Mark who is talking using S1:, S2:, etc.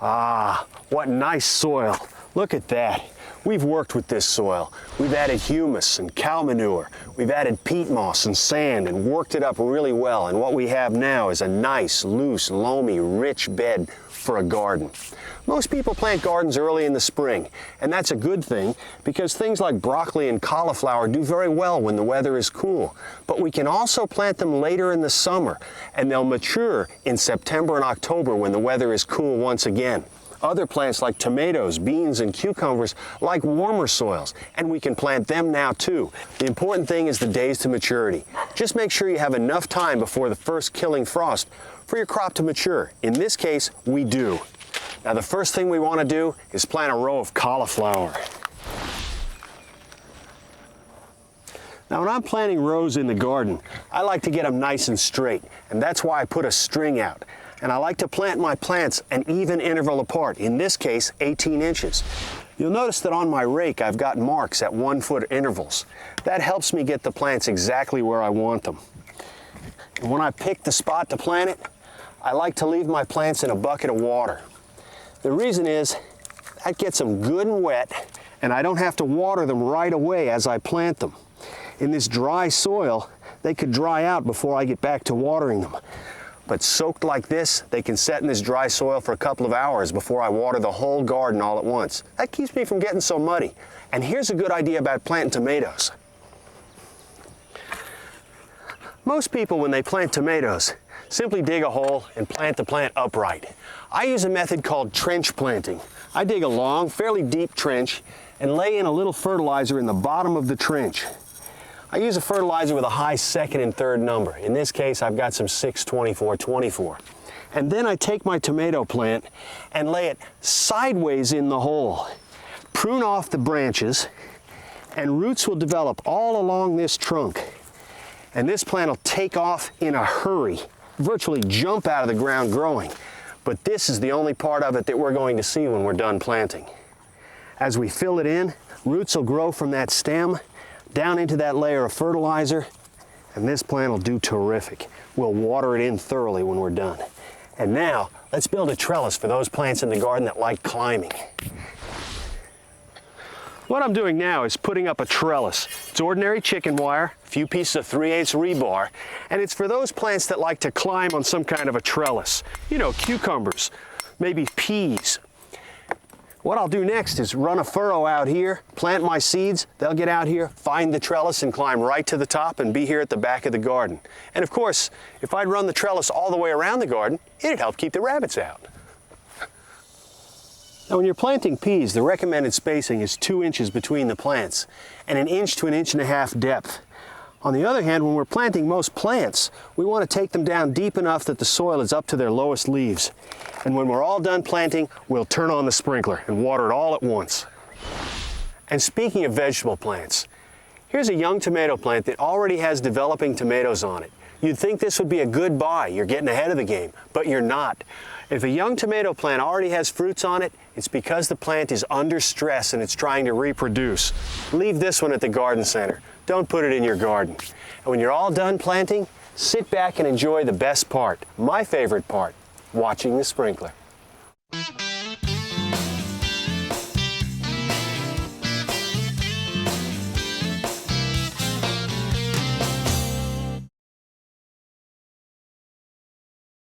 S1: Ah, what nice soil. Look at that. We've worked with this soil. We've added humus and cow manure. We've added peat moss and sand and worked it up really well. And what we have now is a nice, loose, loamy, rich bed for a garden. Most people plant gardens early in the spring, and that's a good thing because things like broccoli and cauliflower do very well when the weather is cool. But we can also plant them later in the summer, and they'll mature in September and October when the weather is cool once again. Other plants like tomatoes, beans, and cucumbers like warmer soils, and we can plant them now too. The important thing is the days to maturity. Just make sure you have enough time before the first killing frost for your crop to mature. In this case, we do. Now the first thing we want to do is plant a row of cauliflower. Now when I'm planting rows in the garden, I like to get them nice and straight, and that's why I put a string out. And I like to plant my plants an even interval apart, in this case 18 inches. You'll notice that on my rake I've got marks at 1 foot intervals. That helps me get the plants exactly where I want them. And when I pick the spot to plant it, I like to leave my plants in a bucket of water. The reason is that gets them good and wet, and I don't have to water them right away as I plant them. In this dry soil, they could dry out before I get back to watering them. But soaked like this, they can set in this dry soil for a couple of hours before I water the whole garden all at once. That keeps me from getting so muddy. And here's a good idea about planting tomatoes. Most people, when they plant tomatoes, simply dig a hole and plant the plant upright. I use a method called trench planting. I dig a long, fairly deep trench and lay in a little fertilizer in the bottom of the trench. I use a fertilizer with a high second and third number. In this case, I've got some 6-24-24. And then I take my tomato plant and lay it sideways in the hole. Prune off the branches, and roots will develop all along this trunk. And this plant will take off in a hurry, virtually jump out of the ground growing. But this is the only part of it that we're going to see when we're done planting. As we fill it in, roots will grow from that stem down into that layer of fertilizer, and this plant will do terrific. We'll water it in thoroughly when we're done. And now, let's build a trellis for those plants in the garden that like climbing. What I'm doing now is putting up a trellis. It's ordinary chicken wire, a few pieces of 3/8 rebar, and it's for those plants that like to climb on some kind of a trellis. You know, cucumbers, maybe peas. What I'll do next is run a furrow out here, plant my seeds, they'll get out here, find the trellis and climb right to the top and be here at the back of the garden. And of course, if I'd run the trellis all the way around the garden, it'd help keep the rabbits out. Now when you're planting peas, the recommended spacing is 2 inches between the plants and 1 inch to 1.5 inches depth. On the other hand, when we're planting most plants, we want to take them down deep enough that the soil is up to their lowest leaves. And when we're all done planting, we'll turn on the sprinkler and water it all at once. And speaking of vegetable plants, here's a young tomato plant that already has developing tomatoes on it. You'd think this would be a good buy, you're getting ahead of the game, but you're not. If a young tomato plant already has fruits on it, it's because the plant is under stress and it's trying to reproduce. Leave this one at the garden center. Don't put it in your garden. And when you're all done planting, sit back and enjoy the best part, my favorite part, watching the sprinkler.